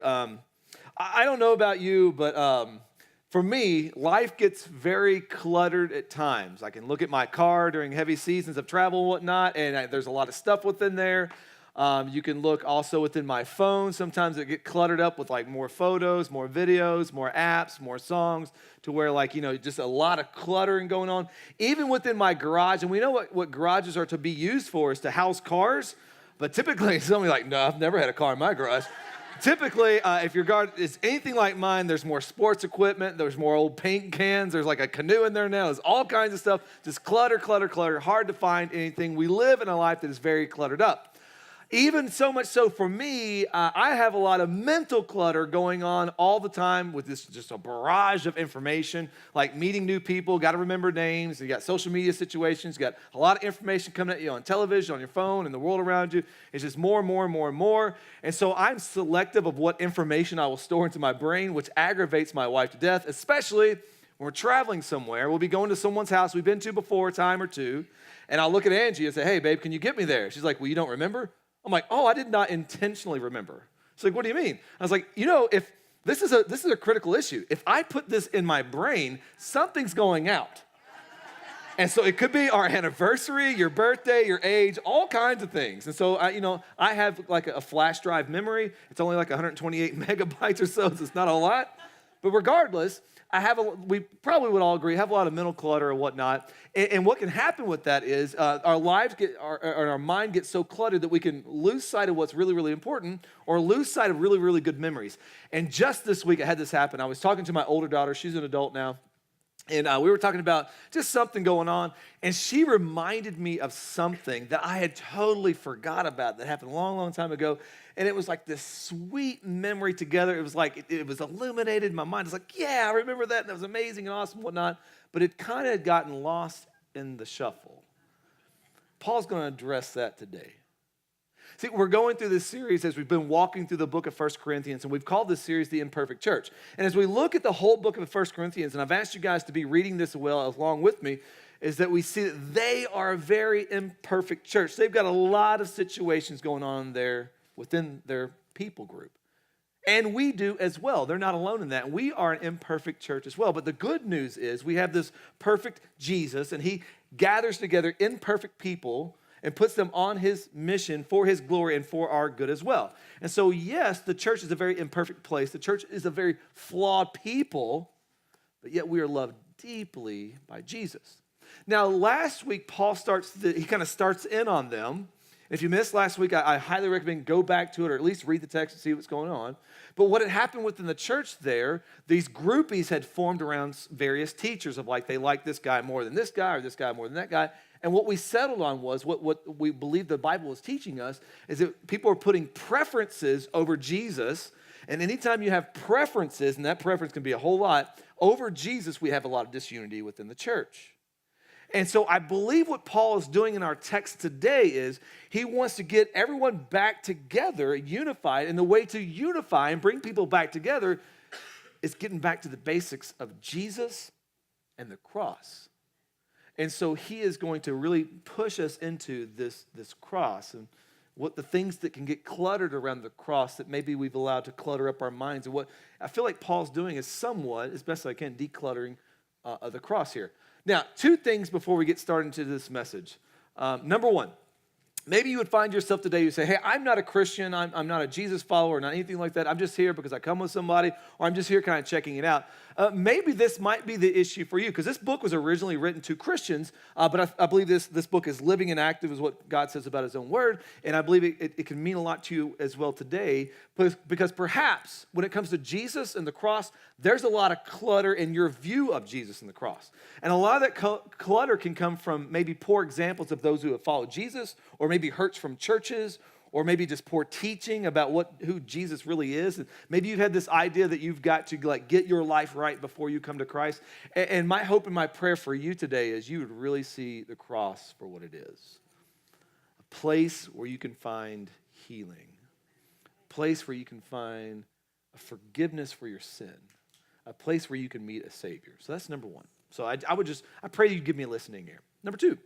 I don't know about you, but for me, life gets very cluttered at times. I can look at my car during heavy seasons of travel and whatnot, and there's a lot of stuff within there. You can look also within my phone. Sometimes it get cluttered up with like more photos, more videos, more apps, more songs, to where just a lot of cluttering going on. Even within my garage, and we know what garages are to be used for is to house cars, but typically somebody's like, no, I've never had a car in my garage. Typically, if your garden is anything like mine, there's more sports equipment, there's more old paint cans, there's like a canoe in there now, there's all kinds of stuff, just clutter, clutter, clutter, hard to find anything. We live in a life that is very cluttered up. Even so much so for me, I have a lot of mental clutter going on all the time with this just a barrage of information, like meeting new people, got to remember names, you got social media situations, you got a lot of information coming at you on television, on your phone, and the world around you. It's just more and more and more and more. And so I'm selective of what information I will store into my brain, which aggravates my wife to death, especially when we're traveling somewhere. We'll be going to someone's house we've been to before a time or two, and I'll look at Angie and say, hey, babe, can you get me there? She's like, well, you don't remember? I'm like, oh, I did not intentionally remember. She's like, what do you mean? I was like, if this is a critical issue. If I put this in my brain, something's going out. And so it could be our anniversary, your birthday, your age, all kinds of things. And so I have like a flash drive memory. It's only like 128 megabytes or so it's not a lot. But regardless, we probably would all agree, have a lot of mental clutter and whatnot. And what can happen with that is our lives our mind gets so cluttered that we can lose sight of what's really, really important or lose sight of really, really good memories. And just this week, I had this happen. I was talking to my older daughter. She's an adult now. And we were talking about just something going on. And she reminded me of something that I had totally forgot about that happened a long, long time ago. And it was like this sweet memory together. It was like, it was illuminated in my mind. It's like, yeah, I remember that. And that was amazing and awesome and whatnot. But it kind of had gotten lost in the shuffle. Paul's going to address that today. See, we're going through this series as we've been walking through the book of 1 Corinthians, and we've called this series the Imperfect Church. And as we look at the whole book of 1 Corinthians, and I've asked you guys to be reading this along with me, is that we see that they are a very imperfect church. They've got a lot of situations going on there within their people group. And we do as well. They're not alone in that. We are an imperfect church as well. But the good news is we have this perfect Jesus, and he gathers together imperfect people and puts them on his mission for his glory and for our good as well. And so, yes, the church is a very imperfect place. The church is a very flawed people, but yet we are loved deeply by Jesus. Now, last week, Paul he kind of starts in on them. If you missed last week, I highly recommend go back to it or at least read the text and see what's going on. But what had happened within the church there, these groupies had formed around various teachers of like they like this guy more than this guy or this guy more than that guy. And what we settled on was what we believe the Bible is teaching us is that people are putting preferences over Jesus. And anytime you have preferences, and that preference can be a whole lot, over Jesus, we have a lot of disunity within the church. And so I believe what Paul is doing in our text today is he wants to get everyone back together, unified. And the way to unify and bring people back together is getting back to the basics of Jesus and the cross. And so he is going to really push us into this cross and what the things that can get cluttered around the cross that maybe we've allowed to clutter up our minds. And what I feel like Paul's doing is somewhat, as best I can, decluttering the cross here. Now, two things before we get started into this message. Number one, maybe you would find yourself today, you say, hey, I'm not a Christian, I'm not a Jesus follower, not anything like that. I'm just here because I come with somebody, or I'm just here kind of checking it out. Maybe this might be the issue for you, because this book was originally written to Christians, but I believe this book is living and active, is what God says about his own word, and I believe it can mean a lot to you as well today, because perhaps when it comes to Jesus and the cross, there's a lot of clutter in your view of Jesus and the cross. And a lot of that clutter can come from maybe poor examples of those who have followed Jesus, or maybe hurts from churches, or maybe just poor teaching about who Jesus really is. And maybe you've had this idea that you've got to get your life right before you come to Christ. And my hope and my prayer for you today is you would really see the cross for what it is. A place where you can find healing. A place where you can find a forgiveness for your sin. A place where you can meet a Savior. So that's number one. So I pray you'd give me a listening ear. Number two,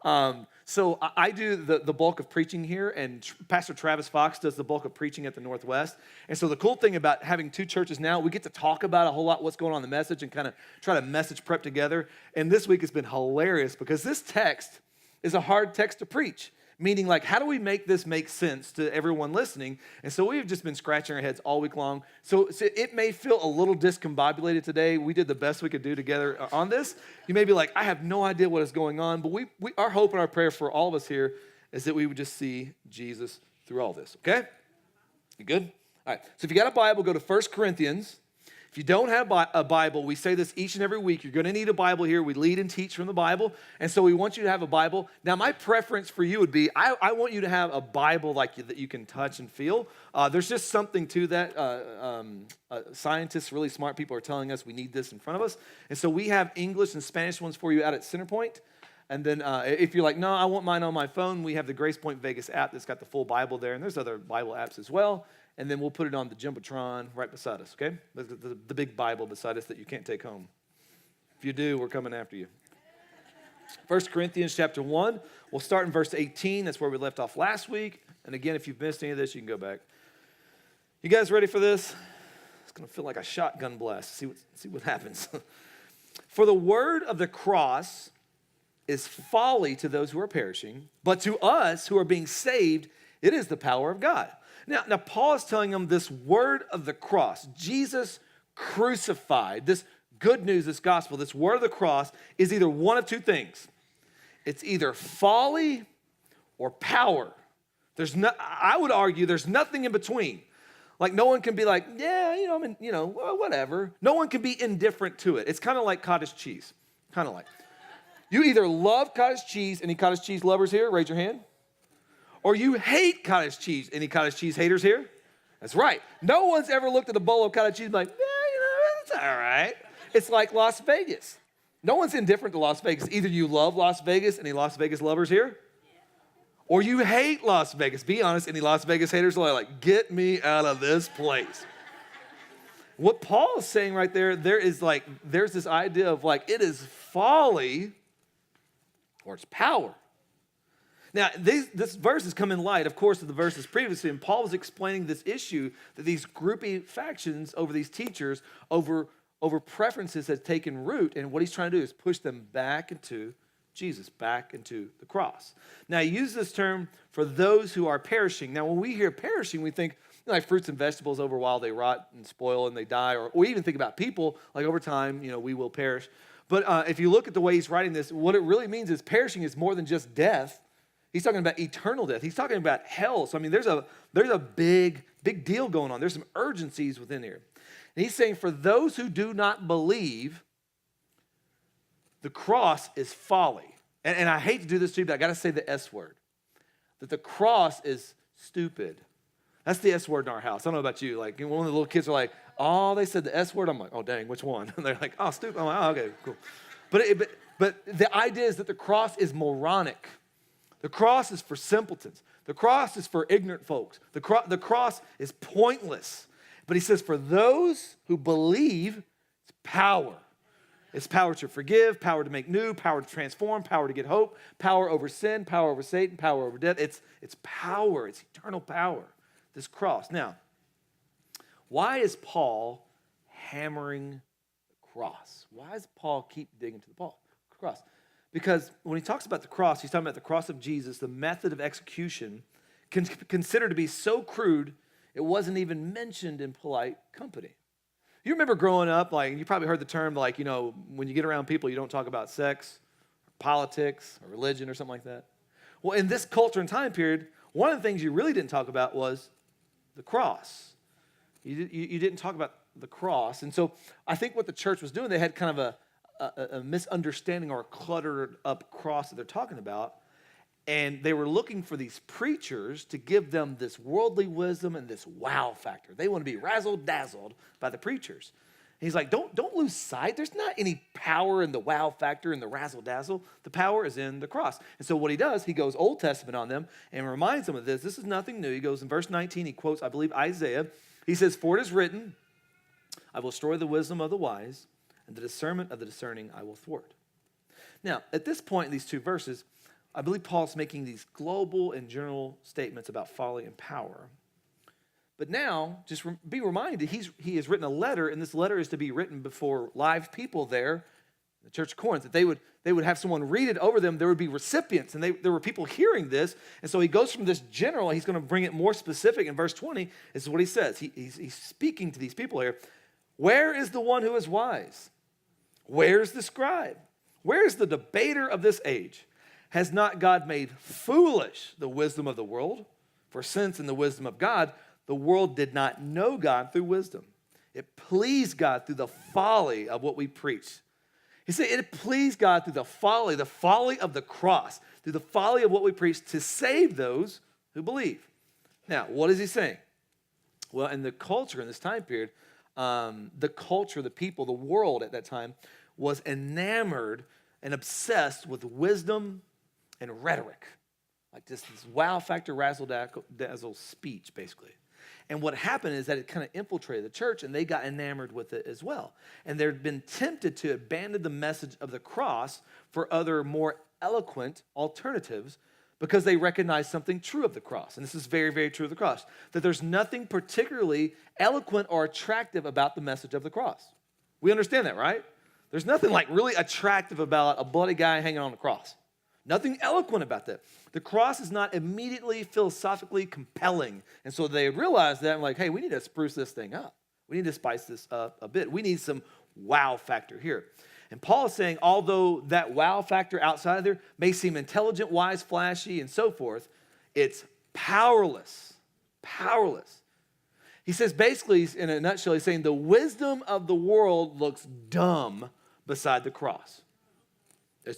I do the bulk of preaching here, and Pastor Travis Fox does the bulk of preaching at the Northwest. And so the cool thing about having two churches now, we get to talk about a whole lot what's going on in the message and kind of try to message prep together. And this week has been hilarious because this text is a hard text to preach. Meaning, like, how do we make this make sense to everyone listening? And so we've just been scratching our heads all week long. So it may feel a little discombobulated today. We did the best we could do together on this. You may be like, I have no idea what is going on. But our hope and our prayer for all of us here is that we would just see Jesus through all this, okay? You good? All right, so if you got a Bible, go to 1 Corinthians. If you don't have a Bible, we say this each and every week. You're going to need a Bible here. We lead and teach from the Bible. And so we want you to have a Bible. Now, my preference for you would be, I want you to have a Bible that you can touch and feel. There's just something to that. Scientists, really smart people are telling us we need this in front of us. And so we have English and Spanish ones for you out at Centerpoint. And then if you're like, no, I want mine on my phone, we have the Grace Point Vegas app that's got the full Bible there. And there's other Bible apps as well. And then we'll put it on the Jumbotron right beside us, okay? The big Bible beside us that you can't take home. If you do, we're coming after you. 1 Corinthians chapter 1, we'll start in verse 18. That's where we left off last week. And again, if you've missed any of this, you can go back. You guys ready for this? It's going to feel like a shotgun blast. See what happens. For the word of the cross is folly to those who are perishing, but to us who are being saved, it is the power of God. Now, Paul is telling them this word of the cross, Jesus crucified, this good news, this gospel, this word of the cross is either one of two things. It's either folly or power. I would argue there's nothing in between. Like no one can be like, yeah, whatever. No one can be indifferent to it. It's kind of like cottage cheese, kind of like. You either love cottage cheese, any cottage cheese lovers here? Raise your hand. Or you hate cottage cheese. Any cottage cheese haters here? That's right. No one's ever looked at a bowl of cottage cheese and be like, it's all right. It's like Las Vegas. No one's indifferent to Las Vegas. Either you love Las Vegas, any Las Vegas lovers here? Or you hate Las Vegas. Be honest, any Las Vegas haters are like, get me out of this place. What Paul is saying right there, there's this idea of like, it is folly or it's power. Now, this verse has come in light, of course, of the verses previously, and Paul was explaining this issue that these groupie factions over these teachers, over preferences has taken root, and what he's trying to do is push them back into Jesus, back into the cross. Now, he uses this term for those who are perishing. Now, when we hear perishing, we think like fruits and vegetables over a while, they rot and spoil and they die, or we even think about people, like over time, we will perish. But if you look at the way he's writing this, what it really means is perishing is more than just death. He's talking about eternal death. He's talking about hell. So, I mean, there's a big deal going on. There's some urgencies within here. And he's saying for those who do not believe, the cross is folly. And I hate to do this to you, but I got to say the S word. That the cross is stupid. That's the S word in our house. I don't know about you. Like, one of the little kids are like, oh, they said the S word. I'm like, oh, dang, which one? And they're like, oh, stupid. I'm like, oh, okay, cool. But the idea is that the cross is moronic. The cross is for simpletons. The cross is for ignorant folks. The cross is pointless. But he says for those who believe, it's power. It's power to forgive, power to make new, power to transform, power to get hope, power over sin, power over Satan, power over death. It's power. It's eternal power, this cross. Now, why is Paul hammering the cross? Why does Paul keep digging to the cross? Because when he talks about the cross, he's talking about the cross of Jesus, the method of execution, considered to be so crude, it wasn't even mentioned in polite company. You remember growing up, like, you probably heard the term, like, when you get around people, you don't talk about sex, or politics, or religion, or something like that. Well, in this culture and time period, one of the things you really didn't talk about was the cross. You didn't talk about the cross. And so I think what the church was doing, they had kind of a misunderstanding or a cluttered up cross that they're talking about. And they were looking for these preachers to give them this worldly wisdom and this wow factor. They want to be razzle-dazzled by the preachers. And he's like, don't lose sight. There's not any power in the wow factor and the razzle-dazzle. The power is in the cross. And so what he does, he goes Old Testament on them and reminds them of this. This is nothing new. He goes in verse 19, he quotes, I believe, Isaiah. He says, for it is written, I will destroy the wisdom of the wise, and the discernment of the discerning I will thwart. Now, at this point in these two verses, I believe Paul's making these global and general statements about folly and power. But now, just be reminded, he has written a letter, and this letter is to be written before live people there in the church of Corinth, that they would have someone read it over them. There would be recipients, and there were people hearing this. And so he goes from this general, he's going to bring it more specific. In verse 20, this is what he says. He's speaking to these people here. Where is the one who is wise? Where's the scribe? Where is the debater of this age? Has not God made foolish the wisdom of the world? For since in the wisdom of God, the world did not know God through wisdom, it pleased God through the folly of what we preach. He said it pleased God through the folly of the cross, through the folly of what we preach to save those who believe. Now, what is he saying? Well, in the culture in this time period, the culture, the people, the world at that time was enamored and obsessed with wisdom and rhetoric. Like just this wow factor, razzle-dazzle speech, basically. And what happened is that it kind of infiltrated the church, and they got enamored with it as well. And they'd been tempted to abandon the message of the cross for other more eloquent alternatives because they recognized something true of the cross. And this is very, very true of the cross, that there's nothing particularly eloquent or attractive about the message of the cross. We understand that, right? There's nothing like really attractive about a bloody guy hanging on the cross. Nothing eloquent about that. The cross is not immediately philosophically compelling. And so they realized that, like, hey, we need to spruce this thing up. We need to spice this up a bit. We need some wow factor here. And Paul is saying, although that wow factor outside of there may seem intelligent, wise, flashy, and so forth, it's powerless. Powerless. He says, basically, in a nutshell, he's saying the wisdom of the world looks dumb beside the cross.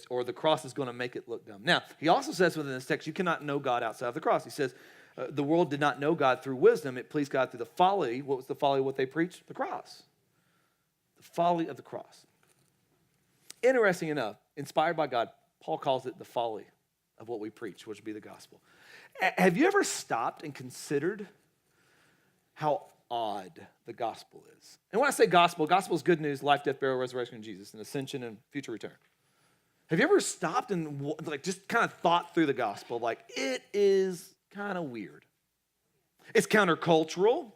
Or the cross is going to make it look dumb. Now, he also says within this text, you cannot know God outside of the cross. He says, the world did not know God through wisdom. It pleased God through the folly. What was the folly of what they preached? The cross. The folly of the cross. Interesting enough, inspired by God, Paul calls it the folly of what we preach, which would be the gospel. Have you ever stopped and considered how odd the gospel is? And when I say gospel is good news, life, death, burial, resurrection of Jesus, and ascension and future return. Have you ever stopped and like just kind of thought through the gospel? Like, it is kind of weird. It's countercultural.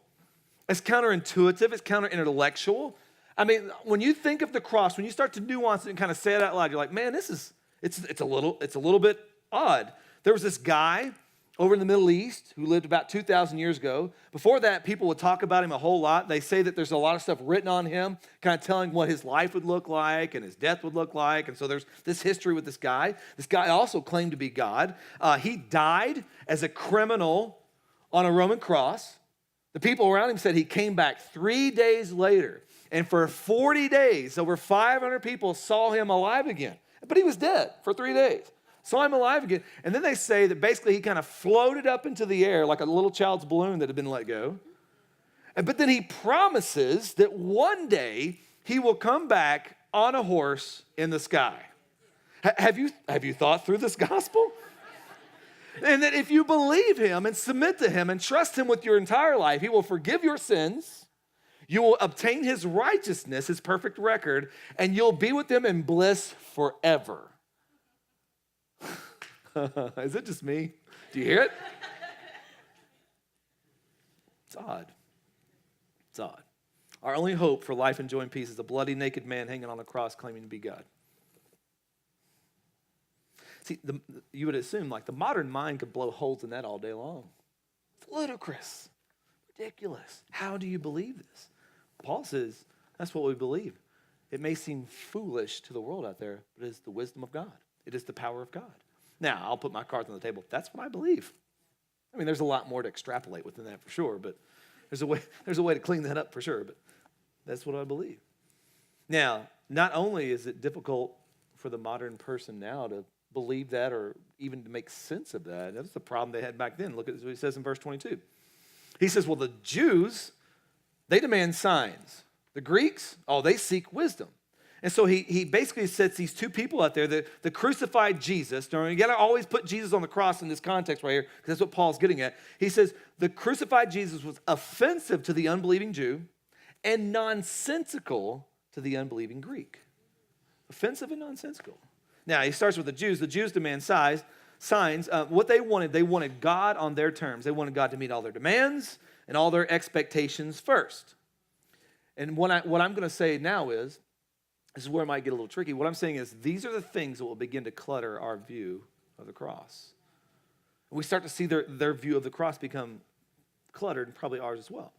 It's counterintuitive. It's counterintellectual. I mean, when you think of the cross, when you start to nuance it and kind of say it out loud, you're like, man, it's a little bit odd. There was this guy over in the Middle East who lived about 2,000 years ago. Before that, people would talk about him a whole lot. They say that there's a lot of stuff written on him, kind of telling what his life would look like and his death would look like. And so there's this history with this guy. This guy also claimed to be God. He died as a criminal on a Roman cross. The people around him said he came back 3 days later. And for 40 days, over 500 people saw him alive again. But he was dead for 3 days. Saw him alive again. And then they say that basically he kind of floated up into the air like a little child's balloon that had been let go. But then he promises that one day he will come back on a horse in the sky. Have you thought through this gospel? And that if you believe him and submit to him and trust him with your entire life, he will forgive your sins. You will obtain his righteousness, his perfect record, and you'll be with him in bliss forever. Is it just me? Do you hear it? It's odd. It's odd. Our only hope for life and joy and peace is a bloody, naked man hanging on a cross claiming to be God. See, you would assume like the modern mind could blow holes in that all day long. It's ludicrous, ridiculous. How do you believe this? Paul says that's what we believe. It may seem foolish to the world out there, but it is the wisdom of God. It is the power of God. Now, I'll put my cards on the table. That's what I believe. I mean, there's a lot more to extrapolate within that for sure, but there's a way to clean that up for sure, but that's what I believe. Now, not only is it difficult for the modern person now to believe that or even to make sense of that, that's the problem they had back then. Look at what he says in verse 22. He says, well, the Jews, they demand signs. The Greeks, they seek wisdom. And so he basically sets these two people out there, the crucified Jesus. Now, you got to always put Jesus on the cross in this context right here, because that's what Paul's getting at. He says the crucified Jesus was offensive to the unbelieving Jew and nonsensical to the unbelieving Greek. Offensive and nonsensical. Now, he starts with the Jews. The Jews demand signs. signs, what they wanted God on their terms. They wanted God to meet all their demands and all their expectations first. And what I'm going to say now is, this is where it might get a little tricky. What I'm saying is these are the things that will begin to clutter our view of the cross. We start to see their view of the cross become cluttered, and probably ours as well.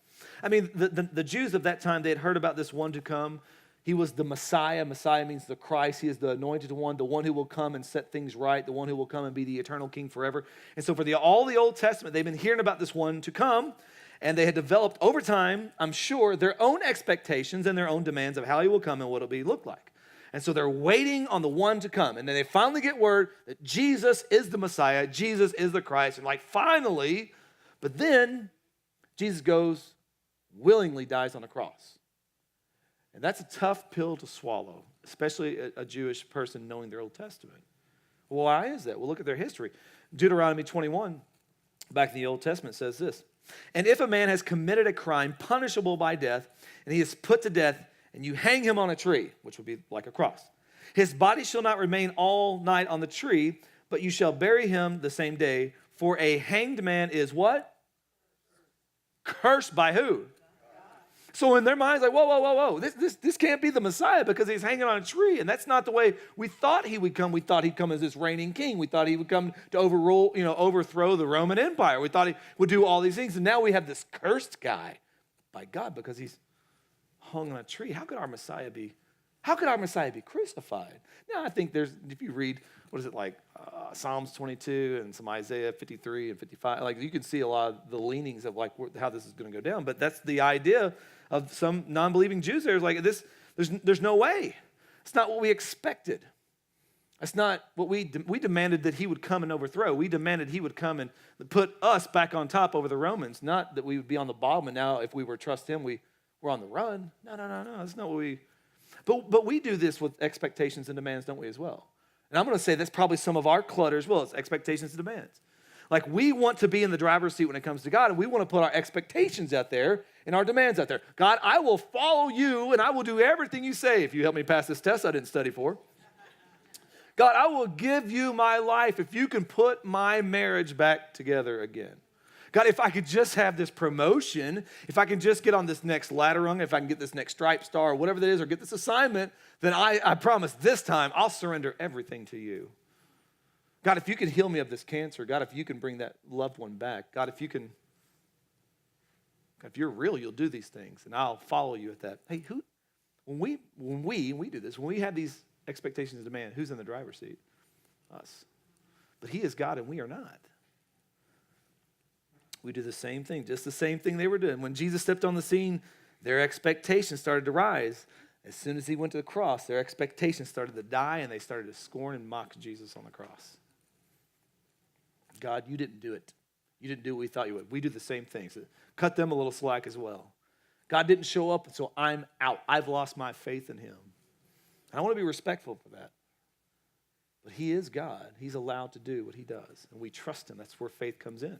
I mean, the Jews of that time, they had heard about this one to come. He was the Messiah. Messiah means the Christ. He is the anointed one, the one who will come and set things right, the one who will come and be the eternal king forever. And so for all the Old Testament, they've been hearing about this one to come, and they had developed over time, I'm sure, their own expectations and their own demands of how he will come and what it'll look like. And so they're waiting on the one to come. And then they finally get word that Jesus is the Messiah, Jesus is the Christ. And like, finally, but then Jesus goes, willingly dies on the cross. And that's a tough pill to swallow, especially a Jewish person knowing their Old Testament. Well, why is that? Well, look at their history. Deuteronomy 21, back in the Old Testament, says this. And if a man has committed a crime punishable by death, and he is put to death, and you hang him on a tree, which would be like a cross, his body shall not remain all night on the tree, but you shall bury him the same day. For a hanged man is what? Cursed by who? So in their minds, like, whoa. This can't be the Messiah because he's hanging on a tree. And that's not the way we thought he would come. We thought he'd come as this reigning king. We thought he would come to overthrow the Roman Empire. We thought he would do all these things. And now we have this cursed guy by God because he's hung on a tree. How could our Messiah be crucified? Now, I think if you read, Psalms 22 and some Isaiah 53 and 55, like you can see a lot of the leanings of like how this is going to go down. But that's the idea of some non-believing Jews there. Is like this, there's no way. It's not what we expected. That's not what we demanded that he would come and overthrow. We demanded he would come and put us back on top over the Romans, not that we would be on the bottom and now if we were trust him, we're on the run. No. That's not what we... But we do this with expectations and demands, don't we, as well? And I'm going to say that's probably some of our clutter as well. It's expectations and demands. Like we want to be in the driver's seat when it comes to God, and we want to put our expectations out there and our demands out there. God, I will follow you, and I will do everything you say if you help me pass this test I didn't study for. God, I will give you my life if you can put my marriage back together again. God, if I could just have this promotion, if I can just get on this next ladder rung, if I can get this next stripe star or whatever that is, or get this assignment, then I promise this time I'll surrender everything to you. God, if you can heal me of this cancer, God, if you can bring that loved one back, God, if you're real, you'll do these things, and I'll follow you at that. Hey, when we do this, when we have these expectations and demand, who's in the driver's seat? Us. But he is God and we are not. We do the same thing, just the same thing they were doing. When Jesus stepped on the scene, their expectations started to rise. As soon as he went to the cross, their expectations started to die, and they started to scorn and mock Jesus on the cross. God, you didn't do it. You didn't do what we thought you would. We do the same thing. So cut them a little slack as well. God didn't show up, so I'm out. I've lost my faith in him. And I want to be respectful for that. But he is God. He's allowed to do what he does, and we trust him. That's where faith comes in.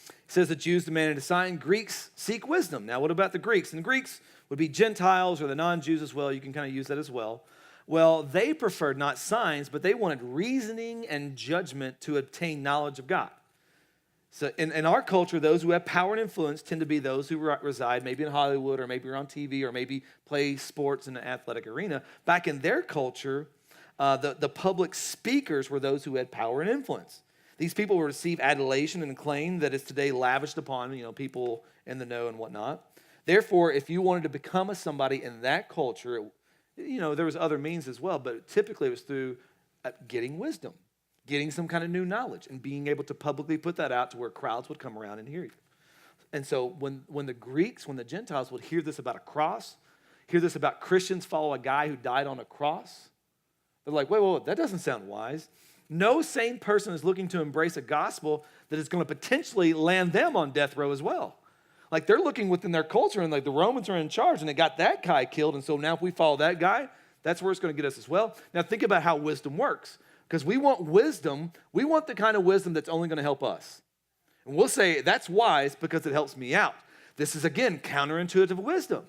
It says the Jews demanded a sign. Greeks seek wisdom. Now, what about the Greeks? And the Greeks would be Gentiles or the non-Jews as well. You can kind of use that as well. Well, they preferred not signs, but they wanted reasoning and judgment to obtain knowledge of God. So in our culture, those who have power and influence tend to be those who reside maybe in Hollywood or maybe are on TV or maybe play sports in the athletic arena. Back in their culture, the public speakers were those who had power and influence. These people will receive adulation and acclaim that is today lavished upon, people in the know and whatnot. Therefore, if you wanted to become somebody in that culture, there was other means as well, but typically it was through getting wisdom, getting some kind of new knowledge, and being able to publicly put that out to where crowds would come around and hear you. And so when the Gentiles would hear this about a cross, hear this about Christians follow a guy who died on a cross, they're like, wait, that doesn't sound wise. No sane person is looking to embrace a gospel that is going to potentially land them on death row as well. Like they're looking within their culture and like the Romans are in charge and they got that guy killed. And so now if we follow that guy, that's where it's going to get us as well. Now think about how wisdom works, because we want wisdom. We want the kind of wisdom that's only going to help us. And we'll say that's wise because it helps me out. This is, again, counterintuitive wisdom.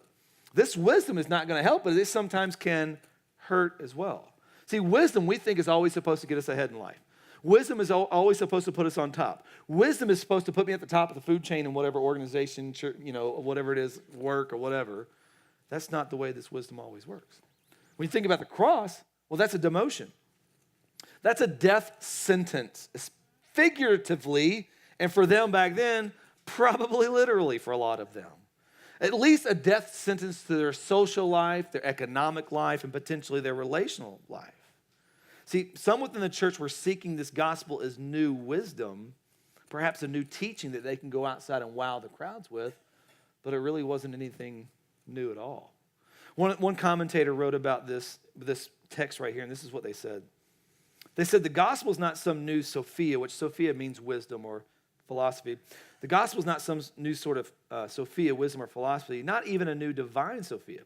This wisdom is not going to help, but it sometimes can hurt as well. See, wisdom we think is always supposed to get us ahead in life. Wisdom is always supposed to put us on top. Wisdom is supposed to put me at the top of the food chain in whatever organization, whatever it is, work or whatever. That's not the way this wisdom always works. When you think about the cross, well, that's a demotion. That's a death sentence, figuratively, and for them back then, probably literally for a lot of them. At least a death sentence to their social life, their economic life, and potentially their relational life. See, some within the church were seeking this gospel as new wisdom, perhaps a new teaching that they can go outside and wow the crowds with, but it really wasn't anything new at all. One commentator wrote about this text right here, and this is what they said. They said, the gospel is not some new Sophia, which Sophia means wisdom or philosophy. The gospel is not some new sort of Sophia, wisdom or philosophy, not even a new divine Sophia.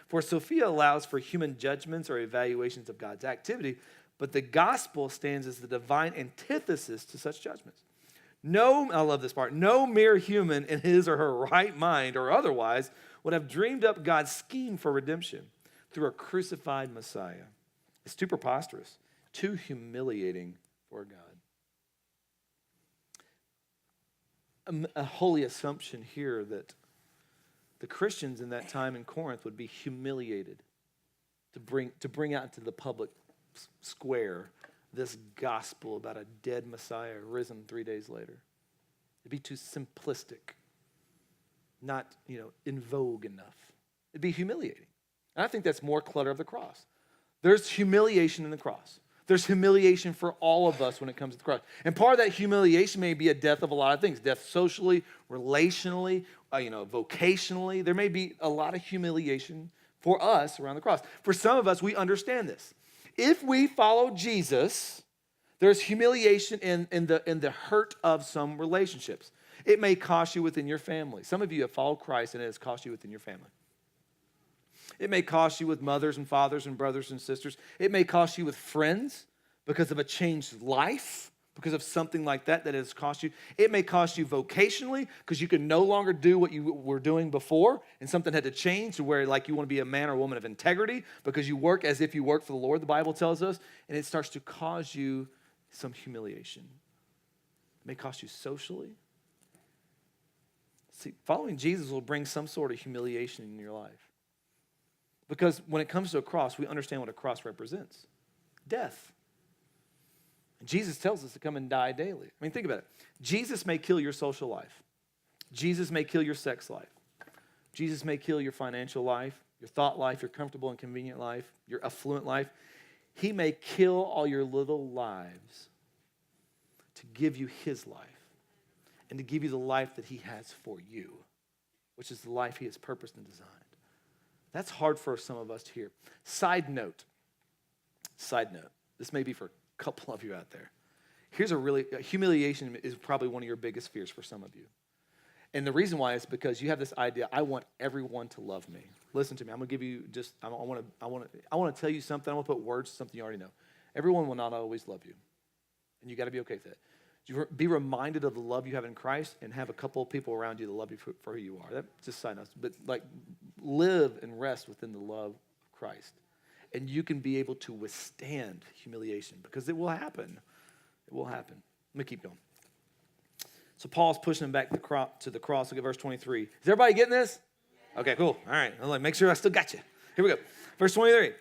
For Sophia allows for human judgments or evaluations of God's activity, but the gospel stands as the divine antithesis to such judgments. I love this part, no mere human in his or her right mind or otherwise would have dreamed up God's scheme for redemption through a crucified Messiah. It's too preposterous, too humiliating for God. A holy assumption here that the Christians in that time in Corinth would be humiliated to bring out into the public square this gospel about a dead Messiah risen 3 days later. It'd be too simplistic, not in vogue enough. It'd be humiliating. And I think that's more clutter of the cross. There's humiliation in the cross. There's humiliation for all of us when it comes to the cross. And part of that humiliation may be a death of a lot of things. Death socially, relationally, vocationally. There may be a lot of humiliation for us around the cross. For some of us, we understand this. If we follow Jesus, there's humiliation in the hurt of some relationships. It may cost you within your family. Some of you have followed Christ and it has cost you within your family. It may cost you with mothers and fathers and brothers and sisters. It may cost you with friends because of a changed life, because of something like that has cost you. It may cost you vocationally because you can no longer do what you were doing before and something had to change to where you want to be a man or woman of integrity because you work as if you work for the Lord, the Bible tells us, and it starts to cause you some humiliation. It may cost you socially. See, following Jesus will bring some sort of humiliation in your life. Because when it comes to a cross, we understand what a cross represents. Death. And Jesus tells us to come and die daily. I mean, think about it. Jesus may kill your social life. Jesus may kill your sex life. Jesus may kill your financial life, your thought life, your comfortable and convenient life, your affluent life. He may kill all your little lives to give you his life and to give you the life that he has for you, which is the life he has purposed and designed. That's hard for some of us to hear. Side note. This may be for a couple of you out there. Humiliation is probably one of your biggest fears for some of you. And the reason why is because you have this idea, I want everyone to love me. Listen to me, I'm going to give you I want to tell you something, I want to put words to something you already know. Everyone will not always love you. And you got to be okay with that. Be reminded of the love you have in Christ and have a couple of people around you that love you for who you are. That's just side notes. But live and rest within the love of Christ. And you can be able to withstand humiliation because it will happen. It will happen. Let me keep going. So Paul's pushing him back to the cross. Look at verse 23. Is everybody getting this? Okay, cool. All right. I'll make sure I still got you. Here we go. Verse 23.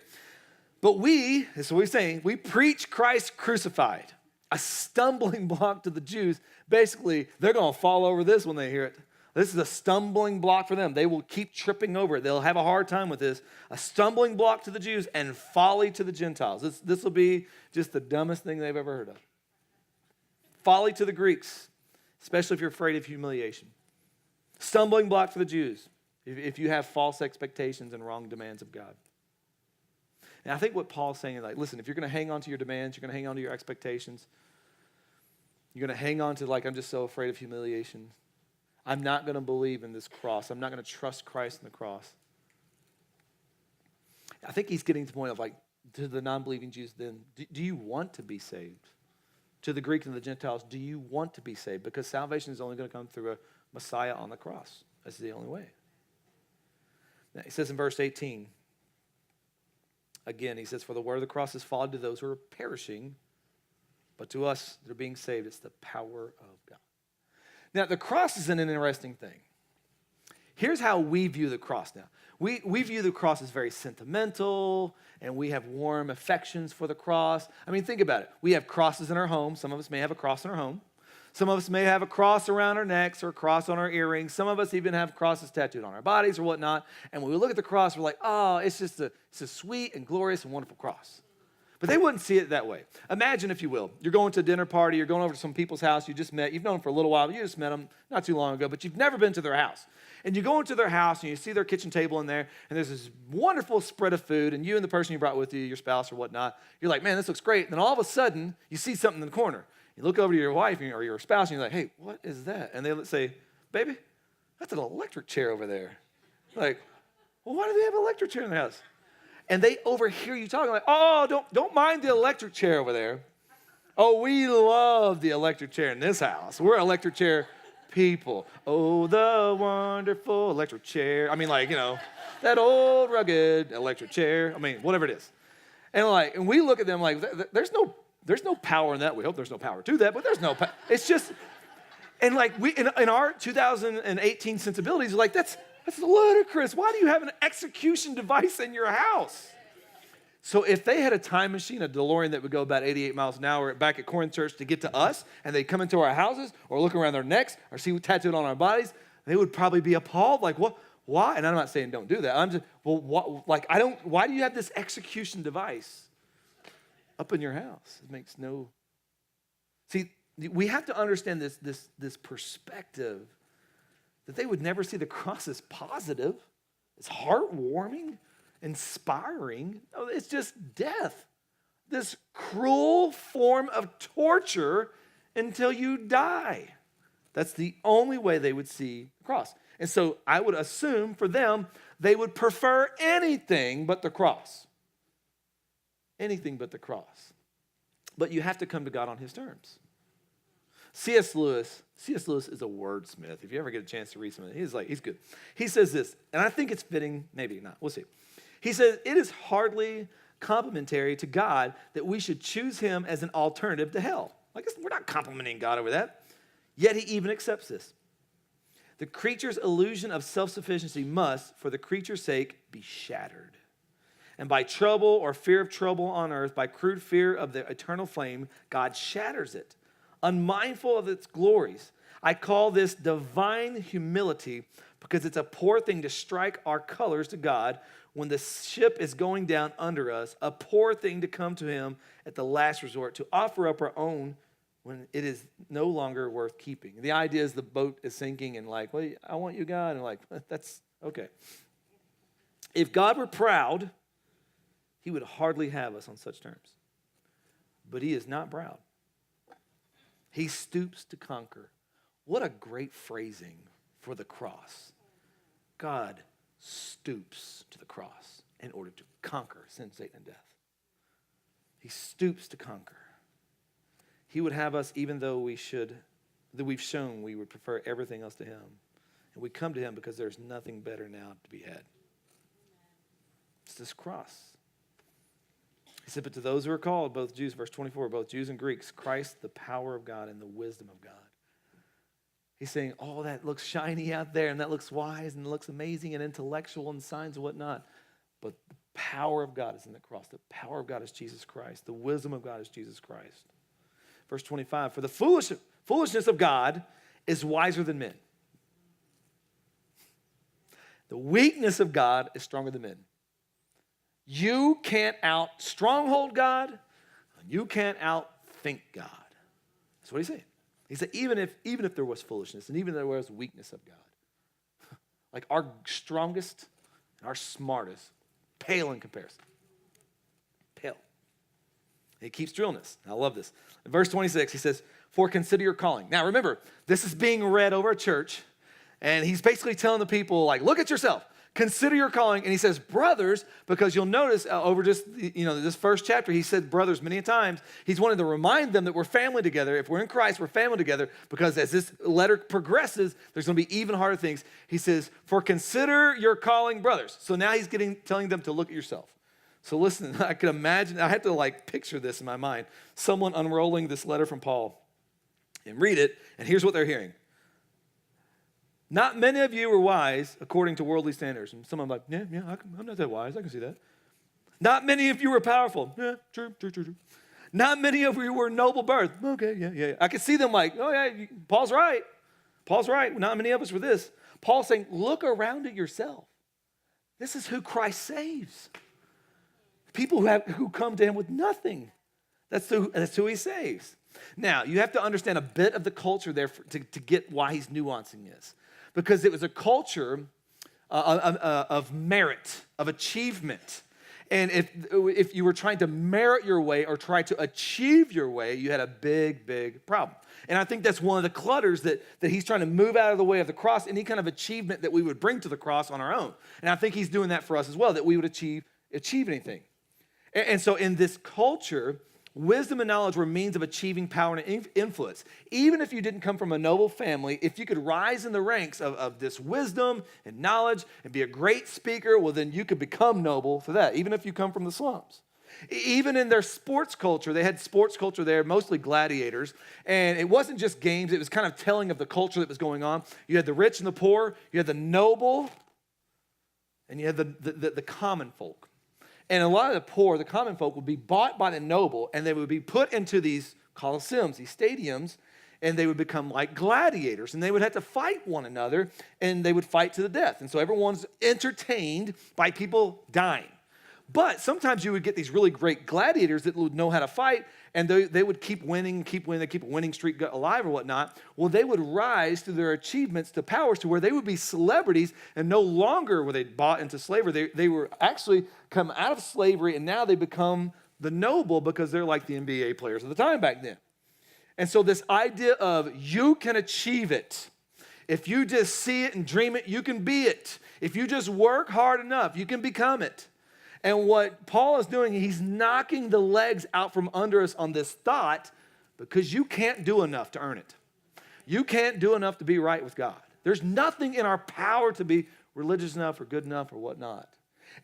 But this is what he's saying, we preach Christ crucified, a stumbling block to the Jews. Basically, they're going to fall over this when they hear it. This is a stumbling block for them. They will keep tripping over it. They'll have a hard time with this. A stumbling block to the Jews and folly to the Gentiles. This will be just the dumbest thing they've ever heard of. Folly to the Greeks, especially if you're afraid of humiliation. Stumbling block for the Jews if you have false expectations and wrong demands of God. And I think what Paul's saying is listen, if you're going to hang on to your demands, you're going to hang on to your expectations, you're going to hang on to I'm just so afraid of humiliation. I'm not going to believe in this cross. I'm not going to trust Christ in the cross. I think he's getting to the point of to the non-believing Jews then, do you want to be saved? To the Greeks and the Gentiles, do you want to be saved? Because salvation is only going to come through a Messiah on the cross. That's the only way. Now, he says in verse 18, again, he says, for the word of the cross is folly to those who are perishing, But to us that are being saved, it's the power of God. Now, the cross is an interesting thing. Here's how we view the cross now. We view the cross as very sentimental, and we have warm affections for the cross. I mean, think about it. We have crosses in our home. Some of us may have a cross in our home. Some of us may have a cross around our necks or a cross on our earrings. Some of us even have crosses tattooed on our bodies or whatnot. And when we look at the cross, we're like, oh, it's a sweet and glorious and wonderful cross. But they wouldn't see it that way. Imagine, if you will, you're going to a dinner party, you're going over to some people's house you just met. You've known them for a little while, you just met them not too long ago, but you've never been to their house. And you go into their house and you see their kitchen table in there, and there's this wonderful spread of food, and you and the person you brought with you, your spouse or whatnot, you're like, man, this looks great. And then all of a sudden, you see something in the corner. You look over to your wife or your spouse, and you're like, hey, what is that? And they say, baby, that's an electric chair over there. Like, well, why do they have an electric chair in the house? And they overhear you talking like, oh, don't mind the electric chair over there. Oh, we love the electric chair in this house. We're electric chair people. Oh, the wonderful electric chair. I mean, like, that old rugged electric chair. I mean, whatever it is. And we look at them like, there's no power in that. We hope there's no power to that, but there's no power. It's just, and like in our 2018 sensibilities, like that's ludicrous. Why do you have an execution device in your house? So if they had a time machine, a DeLorean that would go about 88 miles an hour back at Corinth Church to get to us, and they come into our houses or look around their necks or see tattooed on our bodies, they would probably be appalled. Like, what? Why? And I'm not saying don't do that. I'm just, well, why do you have this execution device up in your house? It makes no. See, we have to understand this perspective that they would never see the cross as positive, as heartwarming, inspiring. No, it's just death. This cruel form of torture until you die. That's the only way they would see the cross. And so I would assume for them, they would prefer anything but the cross. Anything but the cross. But you have to come to God on his terms. C.S. Lewis is a wordsmith. If you ever get a chance to read something, he's good. He says this, and I think it's fitting, maybe not, we'll see. He says, it is hardly complimentary to God that we should choose him as an alternative to hell. Like, we're not complimenting God over that. Yet he even accepts this. The creature's illusion of self-sufficiency must, for the creature's sake, be shattered. And by trouble or fear of trouble on earth, by crude fear of the eternal flame, God shatters it. Unmindful of its glories. I call this divine humility because it's a poor thing to strike our colors to God when the ship is going down under us, a poor thing to come to him at the last resort, to offer up our own when it is no longer worth keeping. The idea is the boat is sinking and like, well, I want you, God. And like, that's okay. If God were proud, he would hardly have us on such terms. But he is not proud. He stoops to conquer. What a great phrasing for the cross. God stoops to the cross in order to conquer sin, Satan, and death. He stoops to conquer. He would have us, even though we've shown we would prefer everything else to him. And we come to him because there's nothing better now to be had. It's this cross. He said, but to those who are called, both Jews, verse 24, both Jews and Greeks, Christ, the power of God and the wisdom of God. He's saying, oh, that looks shiny out there, and that looks wise, and it looks amazing and intellectual and signs and whatnot. But the power of God is in the cross. The power of God is Jesus Christ. The wisdom of God is Jesus Christ. Verse 25, for the foolishness of God is wiser than men. The weakness of God is stronger than men. You can't out-stronghold God, and you can't out-think God. That's what he's saying. He said, even if there was foolishness, and even if there was weakness of God, like our strongest and our smartest, pale in comparison. Pale. He keeps drilling this. I love this. In verse 26, he says, for consider your calling. Now remember, this is being read over a church, and he's basically telling the people, like, look at yourself. Consider your calling. And he says, brothers, because you'll notice over just, this first chapter, he said brothers many times. He's wanted to remind them that we're family together. If we're in Christ, we're family together, because as this letter progresses, there's going to be even harder things. He says, for consider your calling, brothers. So now he's telling them to look at yourself. So listen, I can imagine, I had to like picture this in my mind. Someone unrolling this letter from Paul and read it, and here's what they're hearing. Not many of you were wise according to worldly standards. And someone like, I'm not that wise. I can see that. Not many of you were powerful. Yeah, true. Not many of you were noble birth. Okay, yeah. I can see them like, oh yeah, Paul's right. Paul's right. Not many of us were this. Paul's saying, look around at yourself. This is who Christ saves. People who come to him with nothing. That's who he saves. Now, you have to understand a bit of the culture there to get why he's nuancing this. Because it was a culture of merit, of achievement. And if you were trying to merit your way or try to achieve your way, you had a big, big problem. And I think that's one of the clutters that he's trying to move out of the way of the cross, any kind of achievement that we would bring to the cross on our own. And I think he's doing that for us as well, that we would achieve anything. And so in this culture, wisdom and knowledge were means of achieving power and influence. Even if you didn't come from a noble family, if you could rise in the ranks of this wisdom and knowledge and be a great speaker, well, then you could become noble for that, even if you come from the slums. Even in their sports culture, they had sports culture there, mostly gladiators, and it wasn't just games, it was kind of telling of the culture that was going on. You had the rich and the poor, you had the noble, and you had the common folk. And a lot of the poor, the common folk, would be bought by the noble, and they would be put into these coliseums, these stadiums, and they would become like gladiators, and they would have to fight one another, and they would fight to the death. And so everyone's entertained by people dying. But sometimes you would get these really great gladiators that would know how to fight, and they would keep winning, they keep a winning streak alive or whatnot. Well, they would rise through their achievements to powers to where they would be celebrities, and no longer were they bought into slavery. They were actually come out of slavery, and now they become the noble because they're like the NBA players of the time back then. And so this idea of you can achieve it. If you just see it and dream it, you can be it. If you just work hard enough, you can become it. And what Paul is doing, he's knocking the legs out from under us on this thought because you can't do enough to earn it. You can't do enough to be right with God. There's nothing in our power to be religious enough or good enough or whatnot.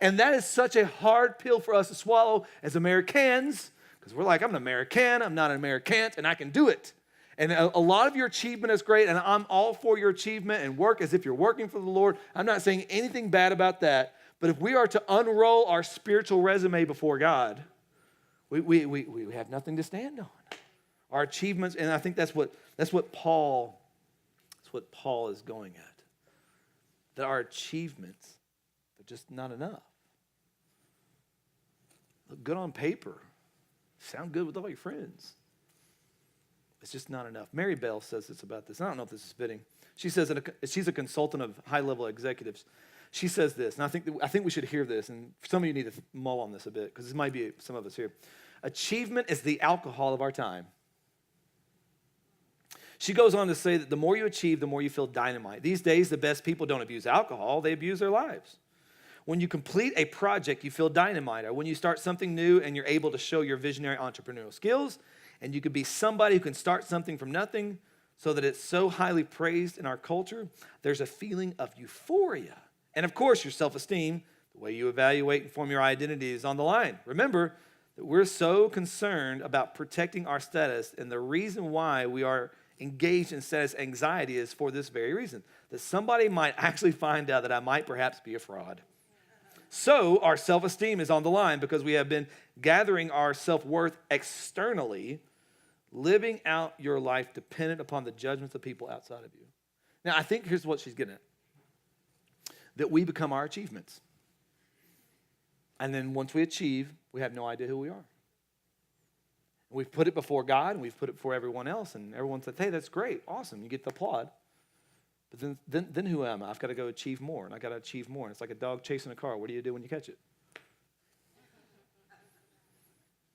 And that is such a hard pill for us to swallow as Americans because we're like, I'm an American, I'm not an American, and I can do it. And a lot of your achievement is great, and I'm all for your achievement and work as if you're working for the Lord. I'm not saying anything bad about that. But if we are to unroll our spiritual resume before God, we have nothing to stand on. Our achievements, and I think that's what Paul is going at. That our achievements are just not enough. Look good on paper. Sound good with all your friends. It's just not enough. Mary Bell says this about this. I don't know if this is fitting. She says that she's a consultant of high-level executives. She says this, and I think we should hear this, and some of you need to mull on this a bit, because this might be some of us here. Achievement is the alcohol of our time. She goes on to say that the more you achieve, the more you feel dynamite. These days, the best people don't abuse alcohol, they abuse their lives. When you complete a project, you feel dynamite. Or when you start something new and you're able to show your visionary entrepreneurial skills, and you could be somebody who can start something from nothing so that it's so highly praised in our culture, there's a feeling of euphoria. And of course, your self-esteem, the way you evaluate and form your identity is on the line. Remember that we're so concerned about protecting our status, and the reason why we are engaged in status anxiety is for this very reason, that somebody might actually find out that I might perhaps be a fraud. So our self-esteem is on the line because we have been gathering our self-worth externally, living out your life dependent upon the judgments of people outside of you. Now, I think here's what she's getting at. That we become our achievements. And then once we achieve, we have no idea who we are. We've put it before God, and we've put it before everyone else, and everyone said, hey, that's great, awesome, you get the applaud. But then who am I? I've got to go achieve more, and I've got to achieve more. And it's like a dog chasing a car. What do you do when you catch it?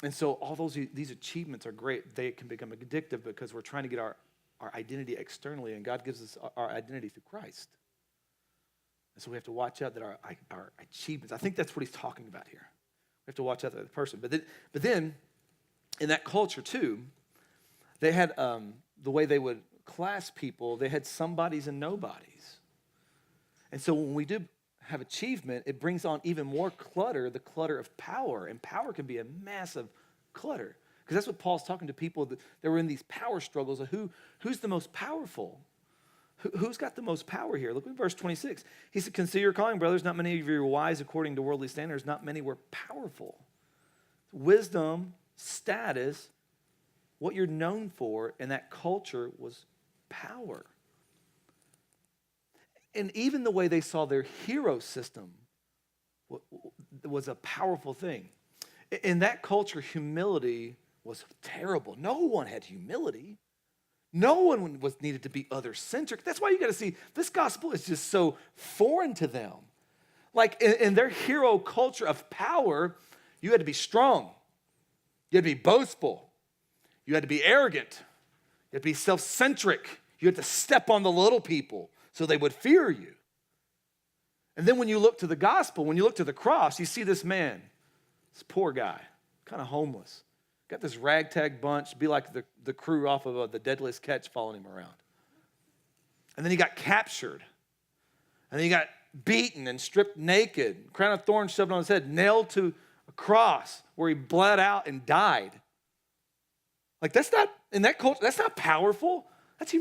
And so all these achievements are great. They can become addictive because we're trying to get our identity externally, and God gives us our identity through Christ. And so we have to watch out that our achievements, I think that's what he's talking about here. We have to watch out for the person. But then, in that culture too, they had the way they would class people, they had somebodies and nobodies. And so when we do have achievement, it brings on even more clutter, the clutter of power. And power can be a massive clutter. Because that's what Paul's talking to people that were in these power struggles of who's the most powerful? Who's got the most power here? Look at verse 26. He said, consider your calling, brothers. Not many of you are wise according to worldly standards. Not many were powerful. Wisdom, status, what you're known for in that culture was power. And even the way they saw their hero system was a powerful thing. In that culture, humility was terrible. No one had humility. No one was needed to be other-centric. That's why you got to see, this gospel is just so foreign to them. Like in their hero culture of power, you had to be strong. You had to be boastful. You had to be arrogant. You had to be self-centric. You had to step on the little people so they would fear you. And then when you look to the gospel, when you look to the cross, you see this man, this poor guy, kind of homeless. Got this ragtag bunch, be like the crew off of the Deadliest Catch following him around. And then he got captured. And then he got beaten and stripped naked, crown of thorns shoved on his head, nailed to a cross where he bled out and died. Like that's not, in that culture, that's not powerful. That's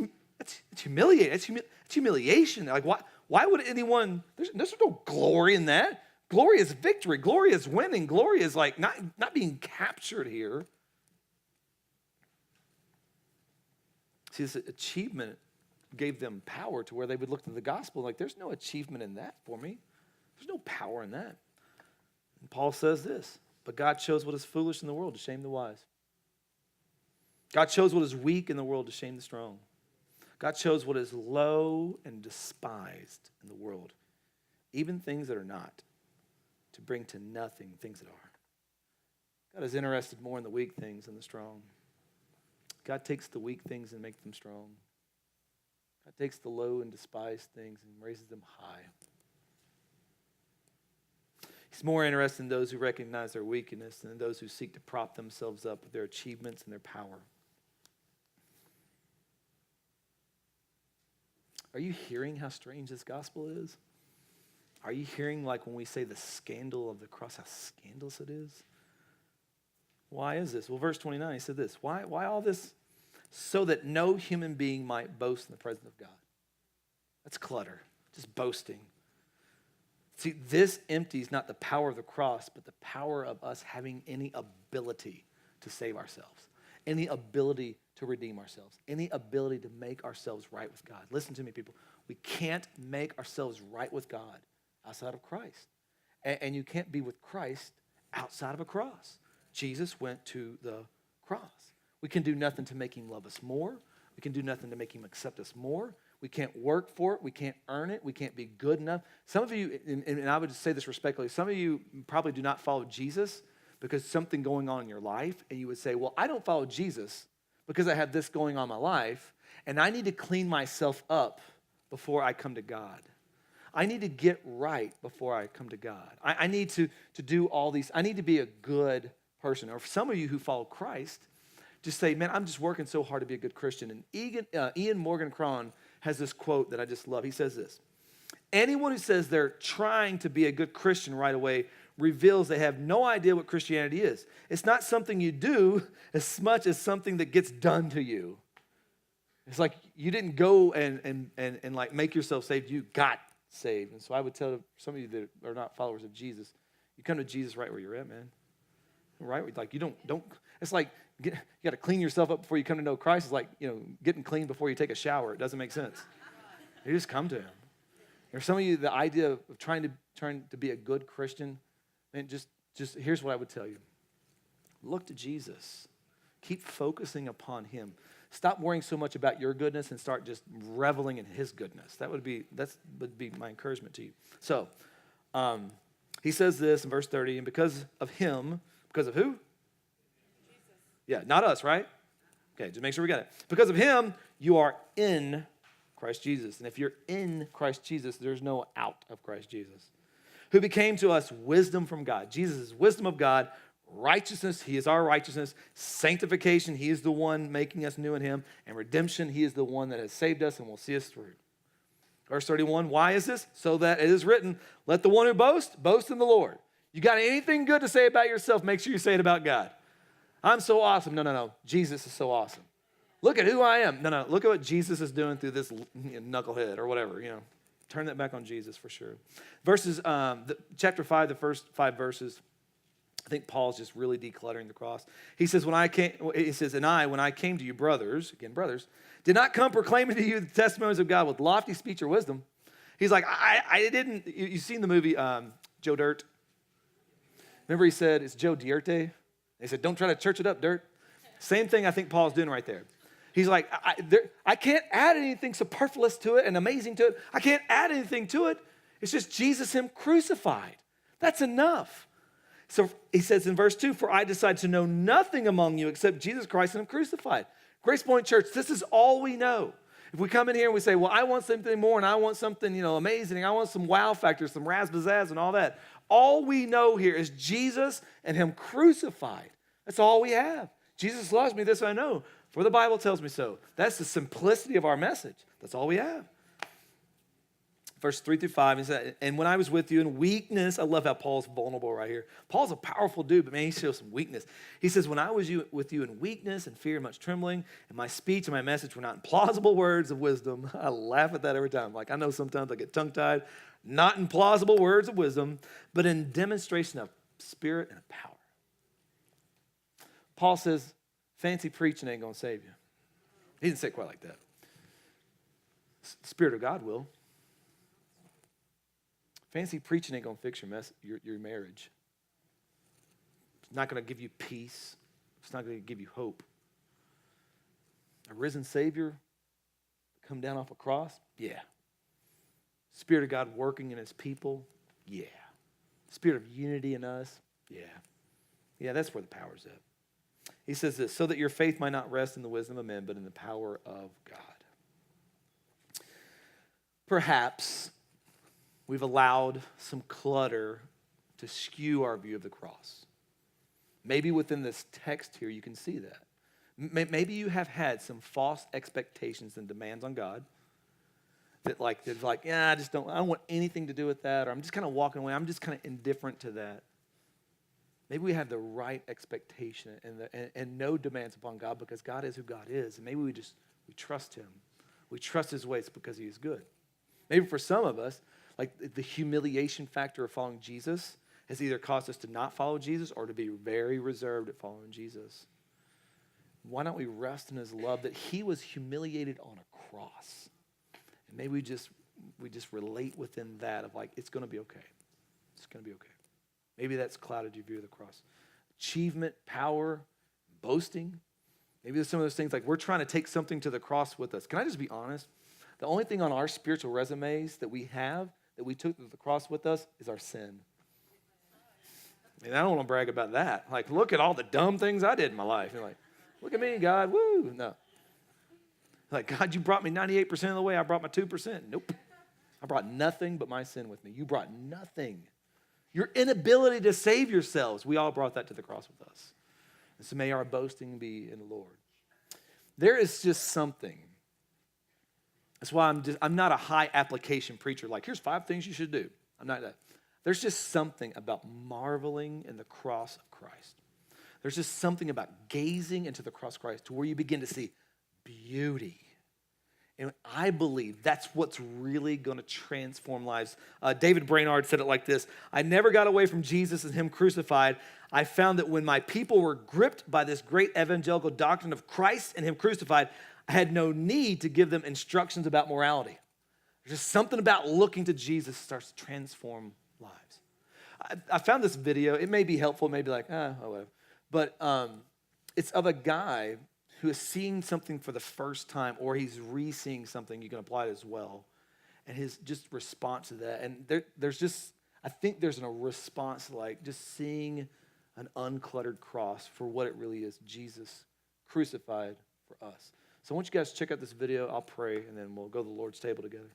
humiliating. That's humiliation. Like why would anyone, there's no glory in that. Glory is victory. Glory is winning. Glory is like not being captured here. See, this achievement gave them power to where they would look to the gospel like, there's no achievement in that for me. There's no power in that. And Paul says this, but God chose what is foolish in the world to shame the wise. God chose what is weak in the world to shame the strong. God chose what is low and despised in the world, even things that are not, to bring to nothing things that are. God is interested more in the weak things than the strong. God takes the weak things and makes them strong. God takes the low and despised things and raises them high. He's more interested in those who recognize their weakness than in those who seek to prop themselves up with their achievements and their power. Are you hearing how strange this gospel is? Are you hearing, like when we say the scandal of the cross, how scandalous it is? Why is this? Well, verse 29, he said this. Why all this? So that no human being might boast in the presence of God. That's clutter, just boasting. See, this empties not the power of the cross, but the power of us having any ability to save ourselves, any ability to redeem ourselves, any ability to make ourselves right with God. Listen to me, people. We can't make ourselves right with God outside of Christ. And you can't be with Christ outside of a cross. Jesus went to the cross. We can do nothing to make him love us more. We can do nothing to make him accept us more. We can't work for it. We can't earn it. We can't be good enough. Some of you, and I would just say this respectfully, some of you probably do not follow Jesus because something going on in your life, and you would say, well, I don't follow Jesus because I have this going on in my life, and I need to clean myself up before I come to God. I need to get right before I come to God. I need to do all these. I need to be a good person. Or for some of you who follow Christ, just say, man, I'm just working so hard to be a good Christian. And Ian Morgan Cron has this quote that I just love. He says this, anyone who says they're trying to be a good Christian right away reveals they have no idea what Christianity is. It's not something you do as much as something that gets done to you. It's like you didn't go and like make yourself saved. You got saved. And so I would tell some of you that are not followers of Jesus, you come to Jesus right where you're at, man. Right? Like you don't, it's like you got to clean yourself up before you come to know Christ. It's like, getting clean before you take a shower. It doesn't make sense. You just come to him. Or some of you, the idea of trying to be a good Christian, man, just here's what I would tell you. Look to Jesus. Keep focusing upon him. Stop worrying so much about your goodness and start just reveling in his goodness. That would be my encouragement to you. So, he says this in verse 30, and because of him, because of who? Jesus. Yeah, not us, right? Okay, just make sure we got it. Because of him, you are in Christ Jesus. And if you're in Christ Jesus, there's no out of Christ Jesus. Who became to us wisdom from God. Jesus is wisdom of God. Righteousness, he is our righteousness. Sanctification, he is the one making us new in him. And redemption, he is the one that has saved us and will see us through. Verse 31, why is this? So that it is written, let the one who boasts, boast in the Lord. You got anything good to say about yourself, make sure you say it about God. I'm so awesome. No. Jesus is so awesome. Look at who I am. No. Look at what Jesus is doing through this knucklehead or whatever, Turn that back on Jesus for sure. Chapter 5, the first 5 verses, I think Paul's just really decluttering the cross. He says, when I came to you, brothers, did not come proclaiming to you the testimonies of God with lofty speech or wisdom. He's like, I didn't, you've seen the movie Joe Dirt? Remember he said, it's Joe Dirt? He said, don't try to church it up, Dirt. Same thing I think Paul's doing right there. He's like, I can't add anything superfluous to it and amazing to it. I can't add anything to it. It's just Jesus, him crucified. That's enough. So he says in verse 2, for I decide to know nothing among you except Jesus Christ and him crucified. Grace Point Church, this is all we know. If we come in here and we say, well, I want something more and I want something, amazing. I want some wow factor, some razzbazazz and all that. All we know here is Jesus and him crucified. That's all we have. Jesus loves me, this I know, for the Bible tells me so. That's the simplicity of our message. That's all we have. Verse 3 through 5, he said, and when I was with you in weakness, I love how Paul's vulnerable right here. Paul's a powerful dude, but man, he shows some weakness. He says, when I was with you in weakness and fear and much trembling, and my speech and my message were not in plausible words of wisdom. I laugh at that every time. Like I know sometimes I get tongue-tied, not in plausible words of wisdom, but in demonstration of spirit and of power. Paul says, fancy preaching ain't gonna save you. He didn't say it quite like that. The Spirit of God will. Fancy preaching ain't gonna fix your marriage. It's not gonna give you peace. It's not gonna give you hope. A risen Savior come down off a cross? Yeah. Spirit of God working in his people? Yeah. Spirit of unity in us? Yeah. Yeah, that's where the power's at. He says this, so that your faith might not rest in the wisdom of men, but in the power of God. Perhaps we've allowed some clutter to skew our view of the cross. Maybe within this text here, you can see that. Maybe you have had some false expectations and demands on God that yeah, I don't want anything to do with that, or I'm just kind of walking away. I'm just kind of indifferent to that. Maybe we have the right expectation and no demands upon God because God is who God is. And maybe we trust him. We trust his ways because he is good. Maybe for some of us, like the humiliation factor of following Jesus has either caused us to not follow Jesus or to be very reserved at following Jesus. Why don't we rest in his love that he was humiliated on a cross? And maybe we just relate within that of like, it's going to be okay. It's going to be okay. Maybe that's clouded your view of the cross. Achievement, power, boasting. Maybe there's some of those things like we're trying to take something to the cross with us. Can I just be honest? The only thing on our spiritual resumes that we have that we took to the cross with us is our sin. I mean, I don't want to brag about that. Like, look at all the dumb things I did in my life. You're like, look at me, God. Woo. No. Like, God, you brought me 98% of the way. I brought my 2%. Nope. I brought nothing but my sin with me. You brought nothing. Your inability to save yourselves, we all brought that to the cross with us. And so may our boasting be in the Lord. There is just something. That's why I'm not a high application preacher. Like, here's 5 things you should do. I'm not that. There's just something about marveling in the cross of Christ. There's just something about gazing into the cross of Christ to where you begin to see beauty. And I believe that's what's really going to transform lives. David Brainerd said it like this: I never got away from Jesus and him crucified. I found that when my people were gripped by this great evangelical doctrine of Christ and him crucified, I had no need to give them instructions about morality. There's just something about looking to Jesus starts to transform lives. I found this video. It may be helpful, maybe like, oh, whatever. But it's of a guy who is seeing something for the first time, or he's re-seeing something. You can apply it as well. And his just response to that. And I think there's a response like just seeing an uncluttered cross for what it really is, Jesus crucified for us. So I want you guys to check out this video. I'll pray, and then we'll go to the Lord's table together.